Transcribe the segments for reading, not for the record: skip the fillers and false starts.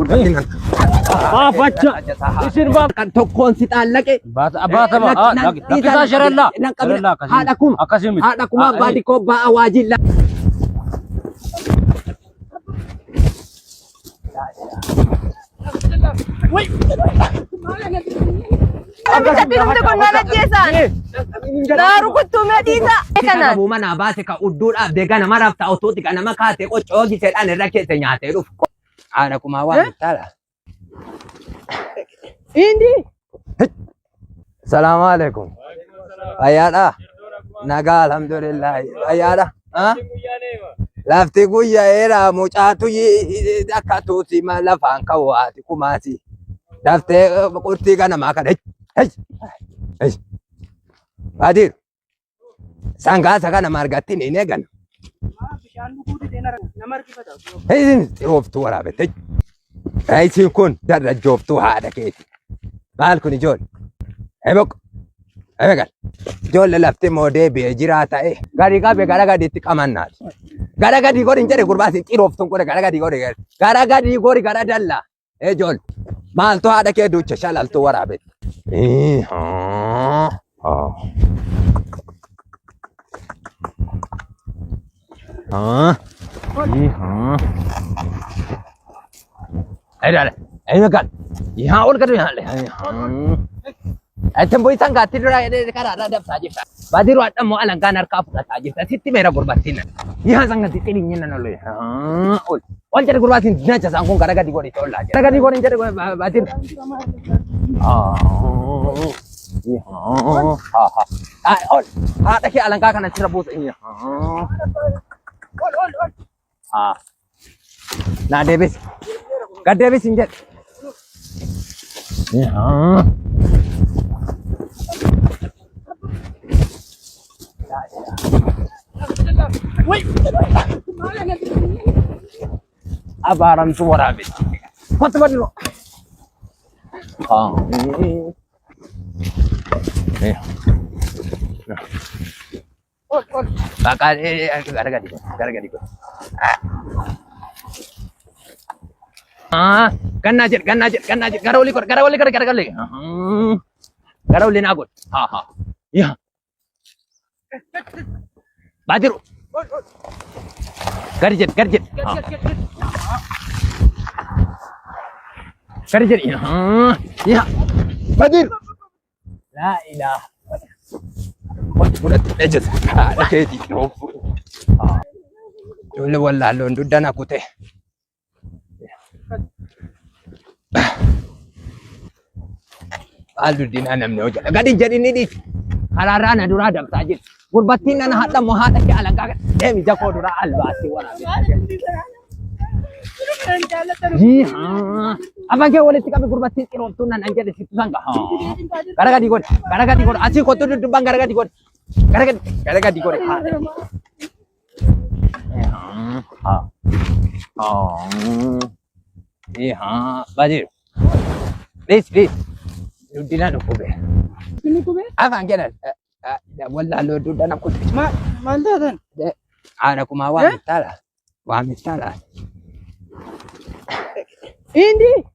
gurbatiin Facha. Isin ba kan tokkoon si xaallaqe baata ba nakisa sharalla haadha kuma akasimi haadha kuma baadi ko ba'a waajilla Tapi hundi kun mana jesan? Daru kutu medisa. Kana bu mana baase ka udduudhaaf deegana maraaf ta'u tuuti kana makaate qoccoo giseedhaan irra keessa nyaatee dhufu. Haadha kuma waan taala. Indi. Assalamu alaikum. Ayyaadha. Nagaa alhamdulillah. Ayyaadha. Lafti guyyaa'eera mucaatu akka tuuti lafaan kawwaati kumaati. Daftee qurxii ganamaa kana. Badir. Sangaasa kana margatti ni eegan. Isin rooftu waraabette. Isin kun darrajjooftuu haadha keeti. Maal kun ijoollee? Eebok. Eegal. Ijoollee lafti moodee bee jiraa ta'e. Gadi qabee gara gadiitti qamannaati. Gara gadi godhi hin jedhe gurbaatiin xirooftuun godhe gara gadi godhe. Gara gadi godhi gara dallaa. Ijoollee. Maaltu haadha kee duucha shalaltuu waraabette. Eegal. Yaa ol gadu yaa. Atem boy sang gati dura ini sekarang ada saja. Badiru ada mau alangkan harga apa saja. Siti merah gurbatin. Iya sangat siti ini nana loh. Ol jadi gurbatin dia jasa angkung gara-gara di gori tol aja. Gara-gara di gori jadi badir. Iya. Ol. Ada ki alangkan kana serabut ini. Ol. Nah Davis. Gak Davis injet. Iya. Abaran tu waraabet. Kota baru. Bakal gara-gara. Kan najit. Garawli. Garawli nagot. Iya. Badiru. Garjet. Garjet. Iya. Badir. La ilaha. Bulat aja. Ada kayak di rofu. Dulu wallah lo ndudan aku teh. Aludin anam no. Gadi jadi ini di hararana dura dam tajid. Gurbatin na hata mo hata ki alangka. Demi jako dura albasi wala. Abang ke wala tikabe gurbatin iron tunan anja di situ sangga. Gara-gara di gor. Aci kotu du bang gara-gara di gor. Gara-gara di gor. Badir. Please. Dudina nukube. Nukube? Abang kena. Wallah lo dudana aku. Manda kan? Ana kuma wa mitala. Indi.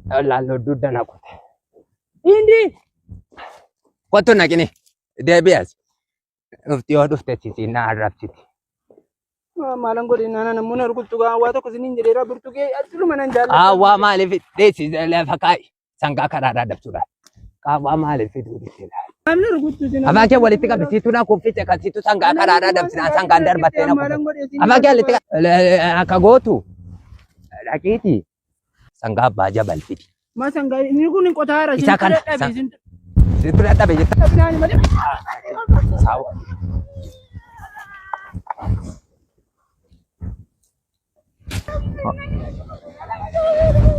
Allah lo dudana aku. Indi. Kotu nak ini. Debias. Ufti oduf teti na arab citi. Malang gori nana namuna rukutu ga wato kusinin jedera burtuge atru manan jalla. Awa malif desi la fakai. Sangka karada dapsura. Kawa malif itu disila. Amna rukutu jina. Abang ke waliti ka bisitu na kufi ka situ sangka karada dapsina sangka andar batena. Abang ke waliti ka gotu. Rakiti. Sangka baja balfiti. Masangga ini kuning kotara Isa kan. Situ ada beje. Sawa.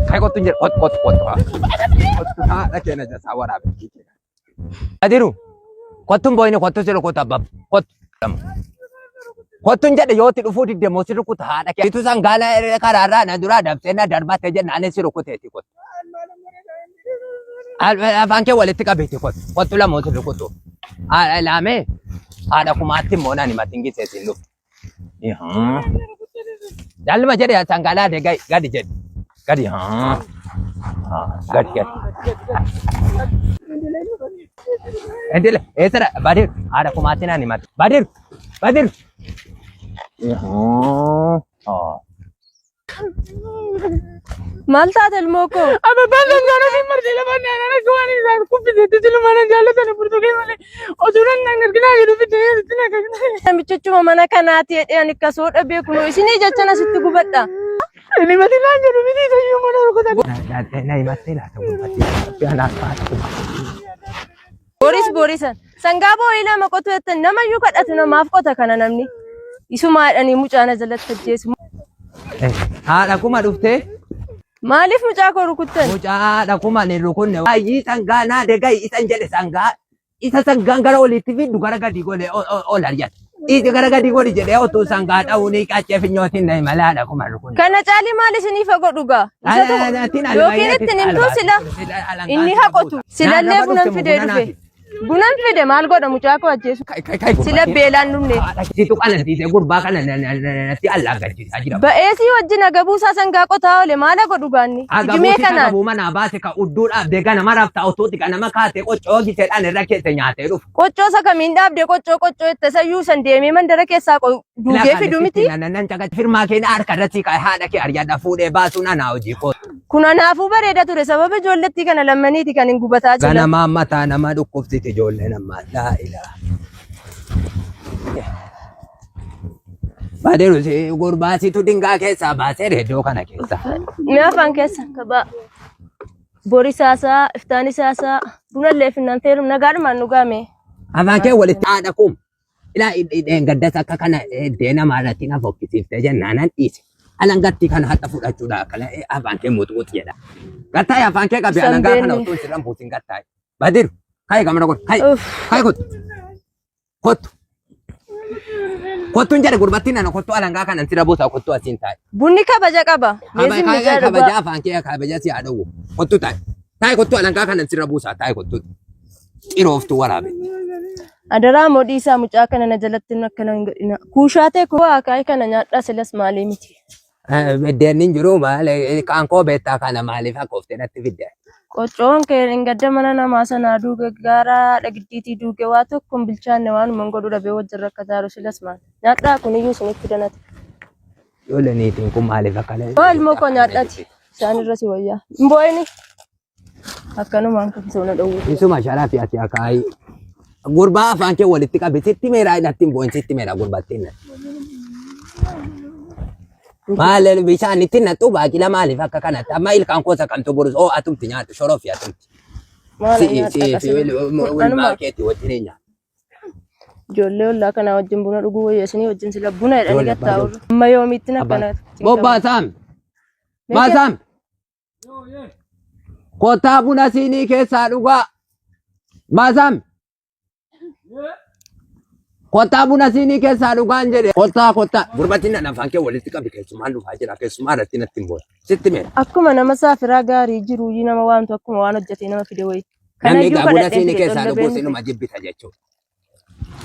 Kayak kau tunjuk kot. Lagi aja sawar apa? Adiru, kotum boy ini kotu selo kota bab kot. Kotun jadi yo tidur fudi demo siru kota ada. Itu sanggala karara na dura dap sena darbat aja nane siru kota itu kot. Abang ke waliti ka beti kot. Kotula mo siru koto. Lame. Ada kumati mona ni matinggi sesilu. Iya. Dalam aja dia sanggala de gadi jed. Gadi gadi. Endele esara Badir ada kumatina ni mat. Badir. Maal taate ilmoo koo? Amma bal'aan gaana fi marti lafa naannoo kuwaan isaan kubbisee tilu mana jaallatanii burtuqee malee osoo nan arginaa jedhu fidee sitti na kan. Namichichuma mana kanaati jedheen akkasoo dhabee kunoo isinii jecha asitti gubadha. Inni mati naan jedhu miti isayyuu mana rukutan. Na imattee laata gurbaatti anaa faatu. Borisan sangaa boo'ii lama qotu jettan namayyuu kadhatu namaaf qota kana namni. Isuma haadhanii mucaana jalatti ajjeesu. Haadha kuma dhuftee? Maaliif mucaa koo rukuttan? Mucaadha kuma ni rukunne. Ayyii sangaa naa deegaa isan jedhe sangaa. Isa sangaan gara oliitti fiddu gara gadi godhe ol arjata. Isa gara gadi godhe jedhee otuu sangaa dha'uunii qaccee finyootiin na imalaadha kuma rukunne. Kana caalii maal isiniif haa dhugaa? Yookiin ittiin himtuu sila inni haa qotu. Silallee bunan fidee dhufe. Bunan fide maal godha mucaa koo ajjeesu? Sila beelaan dhumne. Situ qalansiisee gurbaa kana natti allaagalchiisaa jira. Ba'eesii wajjin agabuusaa sangaa qotaa oole maal godhu gaanni? Ijumee kanaan. Agabuu manaa baase ka udduu dhaabdee gana maraaf ta'utuuti kana makaatee qoccoo giteedhaan irra keessa nyaatee dhufu. Qoccoo isa kamiin dhaabdee qoccoo itti sayyuu san deemee mandara keessaa duugee fidu miti? Firmaa keenya harka irratti haadha kee arjadha fuudhee baasuun anaa hojii koo. Kun anaafuu bareeda ture sababa ijoollettii kana lammaniiti kan hin gubataa jira. Ganamaa mataa nama dhukkubsiti ijoolleen ammaa laa ilaa. Baadiru gurbaasitu dingaa keessaa baasee reedoo kana keessa. Mee afaan keessa kabaa. Borii saasaa, iftaanii saasaa, bunallee finnaan feerum nagaadhumaan dhugaame. Afaan kee walitti haadha kum. Ilaa gaddas akka kana deena maarratti na fokkisiiftee jennaanan dhiise. Alangatti kana hatta fudhachuudha kana afaan kee muuxuuti jedha. Gattaay afaan kee qabi alangaa kana utuu sirran buusin gattaay. Baadiru kaayee gamana godhu kaayee kottu. Kottuun jedhe gurbattiin ana kottu alangaa kana sirra buusaa kottu asiin taa'e. Bunni kabaja qaba. Kabaja afaan kee kabaja si haa dhowwu. Kottu taa'e. Taa'e kottu alangaa kana sirra buusaa taa'e kottu. Xirooftuu waraabe. Adaraa modii isaa mucaa kana na jalatti akkana hin godhina. Kuushaatee koo akaayii kana nyaadhaa silas maalii miti. Biddeenni jiru maali kaankoo beektaa kana maaliif akka of ta'etti fidde. Qoccoon kee hin gadda mana namaa sanaa duuge gaaraa dhagiddiitii duuge waa tokko hin bilchaanne waanuma hin godhu dhabee wajjin rakkataaru silas maali. Nyaadhaa kuniyyuu isinitti danate. Ijoollee niitiin kun maaliif akka lee? Oo ilmoo koo nyaadhaati. Isaan irra si wayyaa. Hin boo'ini. Akkanumaan kan soona dhowwu. Isuma sharafi ati akaayii. Gurbaa afaan kee walitti qabi sitti meeraa hidhatti hin boo'in sitti meeraa gurbattiin. Maal bishaan itti nattu baaqila maaliif akka kanatti amma ilkaan koosa kamtu burus oo atumti nyaatu shoroofi atumti. Maarkeetii wajjin nyaatu. Ijoollee ollaa kanaa wajjin buna dhuguu wayyeessinii wajjin sila buna jedhanii gattaa'u. Amma yoomiitti akkanatti. Bobbaasaam. Baasaam. Kottaa buna siinii keessaa dhugaa. Baasaam. Kottaa buna siinii keessaa dhugaan jedhe. Kottaa. Gurbattiin na afaan kee walitti qabi keessumaan dhufaa jira. Keessumaa irratti natti hin booda. Sitti meera. Akkuma nama saafiraa gaarii jiru nama waantu akkuma waan hojjetee nama fide wayi. Namni buna siinii keessaa dhuguu sinuma jibbita jechuudha.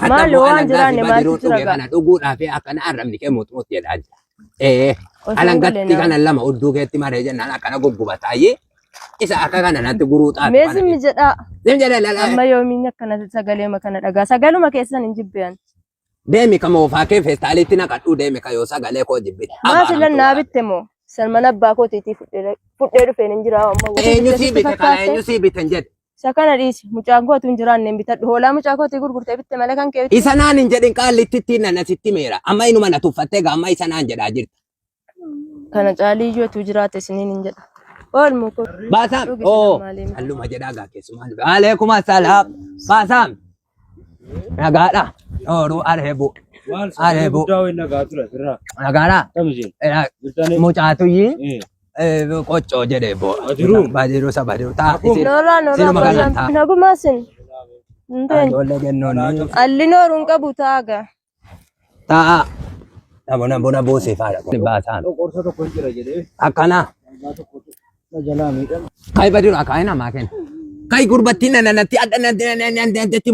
Maal waan jiraanne maaltu jira gaa. Kana dhuguudhaaf akkana arrabni kee mootummaatti jedhaa jira. Alangatti kana lama udduu keetti maree jennaan akkana guggubataayyee. Isa akka kana natti guruudhaaf. Meesimi jedhaa. Sim jedhe lala. Amma yoomiin akkana sagalee makana dhagaa. Sagaluma keessan hin jibbean. Deemi kama ofaa kee feestaalitti naqadhuu deemi kayoo sagalee koo jibbite. Maasilan naa bitte moo salman abbaa kootiitii fudhee dhufeen hin jiraa amma. Eenyu sii bite kana eenyu sii biten jedhe. Isa kana dhiisi mucaan kootu hin jiraanne hin bitadhu hoolaa mucaa kootii gurgurtee bitte malee kan kee. Isa naan hin jedhin qaallitti ittiin nana sitti meera amma inuma na tuffattee gaamma isa naan jedhaa jirta. Kana caalii iyyootu jiraate isiniin hin jedha. Oolmu koo. Baasaam halluma jedhaa gaa keessumaan. Waalaikum assalaam. Baasaam. Nagaadha. Ooruu areebu. Areebu. Nagaadha. Mucaatuyyi. Qoccoo jedhee boo. Baadiru isa baadiru. Nooraa. Nagumaasin. Ijoollee kennoonni. Alli nooruun qabu taaga. Ta'a. Namuna buna buusee faadha. Baasaan. Akkana. Kai badiru akaayii namaa kenna. Kai gurbattiin nanatti adda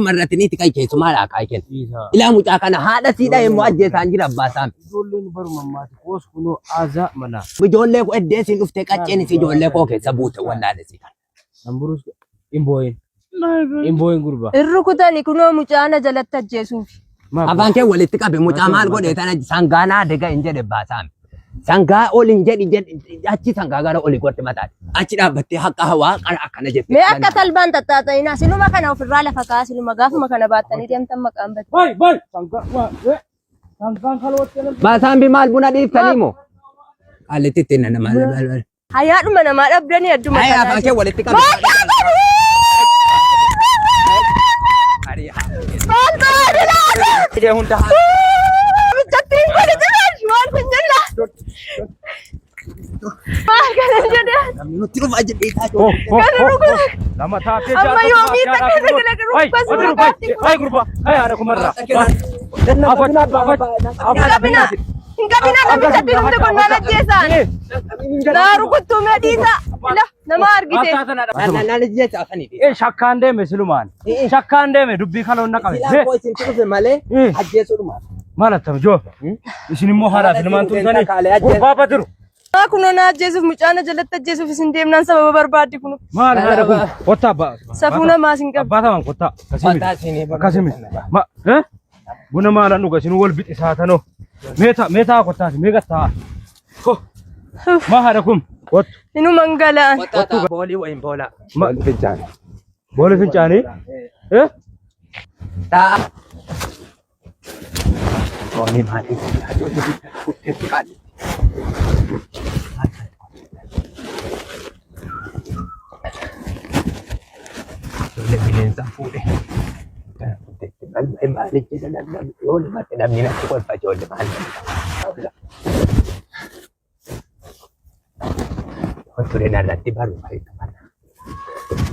marratiniiti kai keessumaa kai kenna. Ilaa mucaa kana haadha siidha immoo ajjeesaan jira abbaasaam. Ijoolleen baruma maatii koos kunoo aadaa mana. Ijoollee koo eddeesiin dhuftee qacceen isii ijoollee koo keessa buute wallaale si kana. Namburus imbooyin. Imbooyin gurba. Irrukutani kunoo mucaana jalatti ajjeesuuf. Afaan kee walitti qabe mucaa maal godhe tana sangaanaa dega hin jedhe baasaam. Sangaa ol hin jedhi achi sangaa gara olii gotti mataadha. Achi dhaabbattee haqqa hawaa akkana jette. Mee akka talbaan tattaata'inaa siluma kana ofirraa lafa kaa siluma gaafuma kana baattanii deemtan maqaan bade. Bai sangaan kalootti. Baasaan bi maal buna dhiiftanii moo? Qaalitti ittiin nama. Hayyaadhuma namaa dhabdanii adduma kanaa. Ayyaa afaan kee walitti qabe. Ijee hunda haa. Bitattiin kun jiran waan kun jira. Maal kana jedhee? Namni nuti dhufa jedhee Kana rukute. Lama taatee jaata. Amma yoomii takka kana rukute. Bai gurba. Haadha kumarra. Hinqabina namichatti dhumte kun nama ajjeesaan. Naa rukuttuu meedhiisa. Nama argite. Naan jecha afaniidha. Shakkaan deeme silumaan. Shakkaan deeme dubbii kaloon naqame. Silaa koo isin dhufe malee ajjeesuudhumaan. Maal attam joo? Isin immoo haadha silumaan tumsanii gurbaa badiru. Maa kunoo na ajjeesuuf mucaana jalatti ajjeesuuf isin deemnaan sababa barbaaddi kun. Maal haadha kun? Kottaa abbaa. Safuu namaa isin qabu. Abbaa tamaan kottaa. Akkasimi. Buna maalaan dhuga isin wal bixisaa tanoo. Meetaa kottaati meeqattaa? Maa haadha kun? Kottu. Inuma galaan. Boolii wayin boolaa. Boolii fincaanii. Boolii fincaanii? Taa. Boolii maatii fincaanii. Qaali. Ijoollee bineensaa fuudhe. Maaliif jedha namni natti kolfa ijoollee maaliif? Ture narratti baru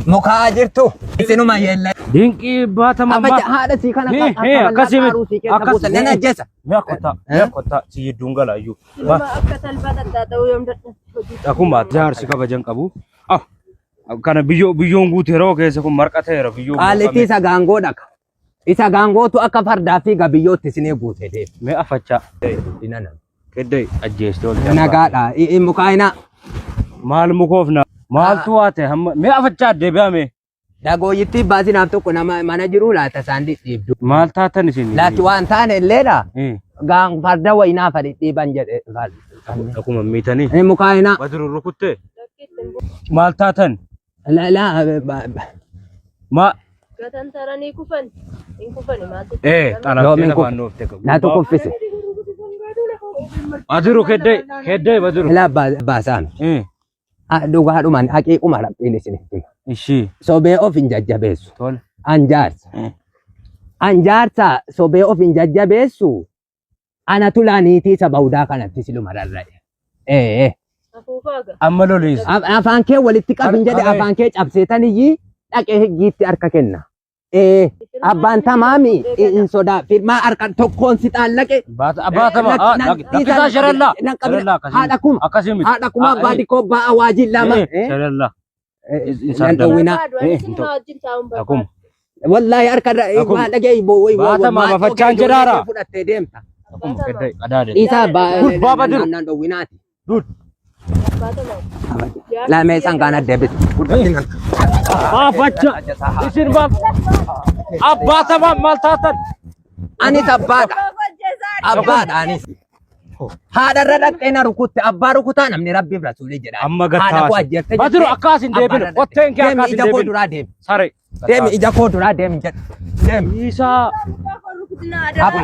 mukaa jirtu isinuma yeella. Dinqii baatama amma haadha si kana akkasii nana ajjeesa. Mee kottaa si yidduun galaayyuu. Akka talbaa tattaa'uu yoom dadhabde. Akkuma jaarsi kabajan qabu. Kana biyyoon guute yeroo keessa kun marqateera biyyoon. Qaalitti isa gaangoo dhaqa. Isa gaangootu akka fardaa fi gabiyyootti isinee guute deema. Mee afachaa. Keddee ajjeestee ol jabaa. Nagaadha. Mukaayinaa. Maal mukoofna? Maaltu waate hamma mee afachaa deebi'ame? Dagooyitti baasinaaf tokko nama mana jiru laata isaan dhiibdu. Maal taatan isin? Laati waan taane illeedha. Gaan farda wayinaa fadhi dhiiban jedhe. Akkuma miitanii. Mukaayinaa. Badiru rukuttee. Maal taatan? Ma. Gatan taranii kufan. In kufani maaltu? Xanaftee lafaan nuufte qabu. Naatu kuffise. Badiru keddee badiru. Ilaa baasaan. Dhugaadhumaan haqiiquma rabbiin isin hima. Ishii. Sobee of hin jajjabeessu. Tole. Anjaarsa. Anjaarsa sobee of hin jajjabeessu. Ana tulaaniitii sabaudaa kanatti siluma rarra'e. Amma loliis. Afaan kee walitti qabin jedhe afaan kee cabseetaniyyii dhaqee higgiitti harka kenna. Abbaan tamaami in sodaa firmaa harka tokkoon si xaallaqe. Baatama. Lakkisaa sharellaa. Haadha kuma. Akkasii Haadha kuma abbaa dikoo ba'aa waajin lama. Sharellaa. Nan dhowwinaa. Akkuma. Wallahi harka waan dhagee baatama bafachaan jedhaara. Fudhattee deemta. Akkuma keddee qadaade. Isaa baaba diru. nan dhowwinaati. Duud. Lamee sangaan deebis. Baafacha. Isin baaf. Abbaatama maal taatan? Anis abbaadha. Abbaadha anis. Haadharra dhaqxee na rukutte abbaa rukutaa namni rabbiif rasuulii jedha. Amma gattaas. Badiru akkas hin deebine. Qotteen kee akkas hin ija koo deebine. duraa deemi. Sare. Deemi ija koo duraa deemi jedha. Deemi. Isaa.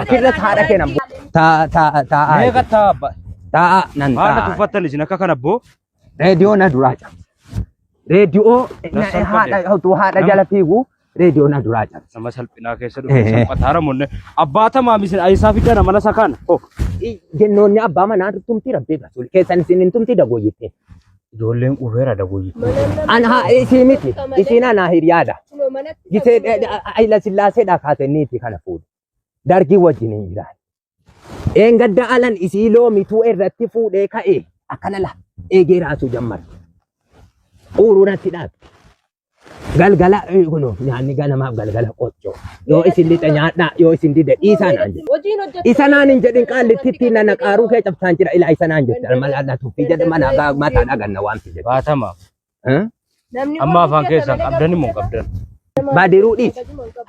Kirras haadha kennan. Taa'aa. Meeqa taa'aa? Taa'aa nan Haala taa'aa. tuffattan isin akka kana boo. Reediyoo na duraa cabsa. Reediyoo haadha jala fiigu reediyoo na duraa cabsa. Nama salphinaa keessa dhufe salphataara monne. Abbaatama misin ayisaa fidana mana sakana. Jennoonni abbaa manaa tumtii rabbiif rasuulii keessan isin hin tumtii dagooyitte. Ijoolleen qubeera dagooyitte. Ana isii miti isiin ana hiriyaadha. Gisee Hayila Sillaaseedhaa kaatenniiti kana fuudhe. Dargii wajjin hin jiraan. Eengadda alan isii loomituu irratti fuudhee ka'e akkana la eegee raasuu jammara. Uuruu natti dhaabe. Galgala kunuuf nyaanni ganamaaf galgala qoccoo. Yoo isin lixa nyaadhaa yoo isin dida dhiisaan aan jedhu. Isa naan hin jedhin qaallittitti nana qaaruu kee cabsaan jira ilaa isa naan jettu. Malaa tuffii jedhe mana mataa dhaganna waamti jedhu. Baatama. Amma afaan keessaa qabdani moo qabdan? Badiruu dhiis.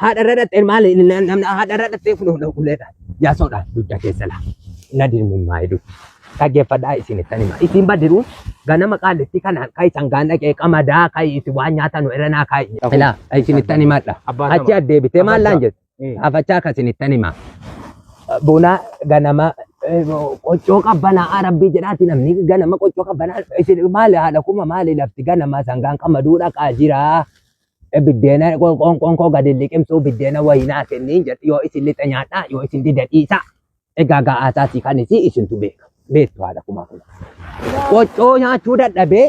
Haadha irra dhattee maali namni haadha irra dhattee funuun uleedha. Jaasoodhaan dugda keessa laa. Na dirmin maayidu. Dhaggeeffadhaa isinittan hima. Isin badiruun ganama qaallittii kana kai sangaan dhaqee qamadaa kai itti waan nyaatan irra naa kai. Ilaa isinittan himadha. Achi addeebitee maallaan jettu? Afachaa akkasinittan hima. Buna ganama qoccoo qabbanaa rabbii jedhaati namni ganama qoccoo qabbanaa isin maali haadha kuma maali lafti ganama sangaan qamaduu dhaqaa jiraa. Biddeena qonkoo gadi liqimsuu biddeena wayinaa kenniin jedhu yoo isin lixa nyaadhaa yoo isin dida dhiisa. Egaa ga'aasaati kanis isintu beeka. Beektu haadha kuma kun. Qoccoo nyaachuu dadhabee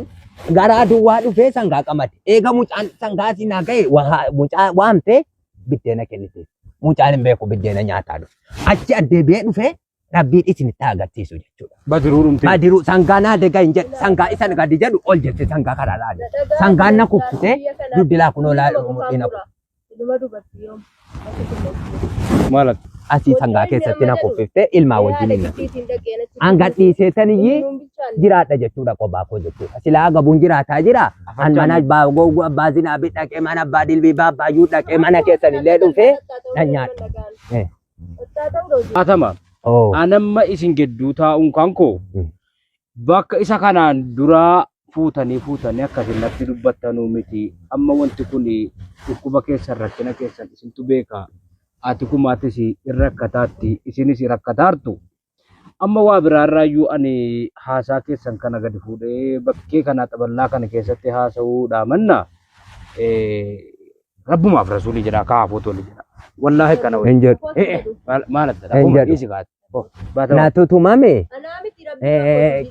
garaa duwwaa dhufee sangaa qamade. Eega mucaan sangaa sinaa ga'e mucaa waamtee biddeena kennite. Mucaan hin beeku biddeena nyaataa dhufe. Achi addeebi'ee dhufee rabbiin isinitti agarsiisu jechuudha. Badiruu dhumte. Badiruu sangaa naa deega hin jedhu sangaa isa gadi jedhu ol jette sangaa karaa laale. Sangaan na kuffisee duddilaa kunoo laale mudhiina kun. Maalat. Asii sangaa keessatti na kuffiftee ilmaa wajjin hin hanga dhiiseetaniyyii jiraadha jechuudha qophaa koo jechuudha. Silaa gabuun jiraataa jira. An mana abbaa zinaa dhaqee mana abbaa dilbii baayyuu dhaqee mana keessan illee dhufee na nyaadha. Baatama. Anamma isin gidduu taa'uun kan koo bakka isa kanaan duraa fuutanii akkasin natti dubbattanuu miti. Amma wanti kun dhukkuba keessan rakkina keessan isintu beeka. Ati kumaatis irra rakkataatti isinis rakkataartu. Amma waa biraarraayyuu ani haasaa keessan kana gadi fuudhee bakkee kana xaballaa kana keessatti haasa'uudhaa manna rabbumaaf rasuulii jedha kaafuu tolu jedha. Wallaahi kana hin jedhu. Maalattadha. Hin jedhu. Na tutumame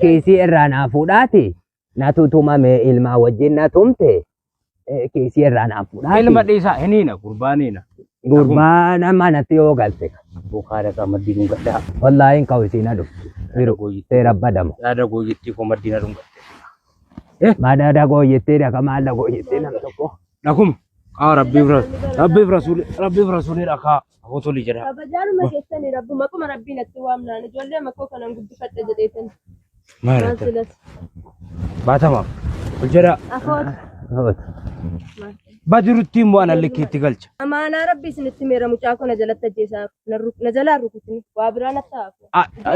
kiisii irraa naa fuudhaati. Na tutumame ilmaa wajjin na tumte kiisii irraa naa fuudhaati. Ilma dhiisaa hiniina gurbaaniina. Gurbaan manatti yoo galte. Bukaadha kan maddiin gaddaa. Wallaahi hin ka'u isiin aduu. Seera badama. Yaada gooyittii koo maddiin aduu gadde. Madada gooyittee dhaka maalla gooyittee nam tokko. Dhakuma. Rabbiif rasuulii dhakaa hootolii jedha. Kabajaanuma keessanii rabbuma akkuma rabbiin itti waamnaan ijoollee makkoo kanan guddifadhe jedheetan. Maal Baatama. Ol jedha. Badirutti immoo ana likkiitti galcha. Amaanaa rabbii isinitti meera mucaa kana jalatti ajjeesaa na jalaa rukutini waa biraan attaafu.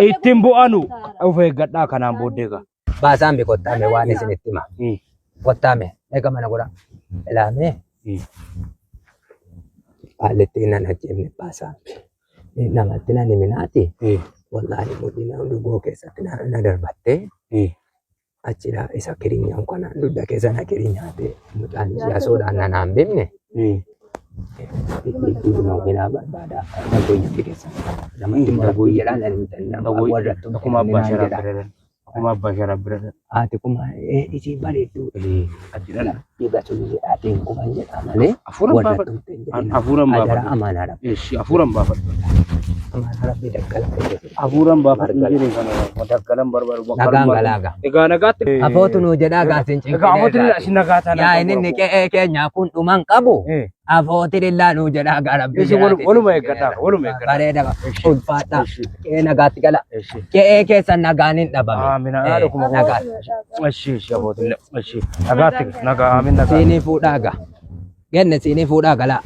Ittiin bu'anu of eeggadhaa kanaan booddee gaa. Baasaan bi qottaame waan isinitti hima. Qottaame eega mana godha. Ilaame. Haalatti nan ajjeefne baasaan bi. Namatti nan himinaati. Wallaahi mudhiina dhugoo keessatti na darbattee. Achira isa kirinyaan kana dudda keessa na kirinyaate mucaan siyaasoodhaan na naan beekne. Dhuguma minaa barbaada. Nagoyyatti keessa. Namatti nagoyyeedhaan nama warrattu. Akkuma abbaa sharaa bira. Haati kuma isii bareeddu. Achidhaan dhiiga sulii jedhaatiin kuban jedha malee. Hafuuran baafadhu. Amaanaa rabbi. Hafuuran baafadhu. Amaanaa rabbi daggala. Hafuuran baafadhu jedhee kana daggalan barbaadu. Nagaan galaaga. Egaa nagaatti. Afootu nuu jedhaa gaasin cinqinee. Egaa afootu asin nagaa taana. Yaa inni qe'ee keenya kun dhuman qabu. Afooti lillaa nuu jedhaa garabbii. Waluma eeggadhaa. Bareeda ulfaadhaa. Qe'ee nagaatti gala. Qe'ee keessan nagaan hin dhabame. Amina haadha kuma nagaa. Ashi afootu ashi nagaatti nagaa amin nagaa. Siinii fuudhaa gaa. Genne siinii fuudhaa galaa.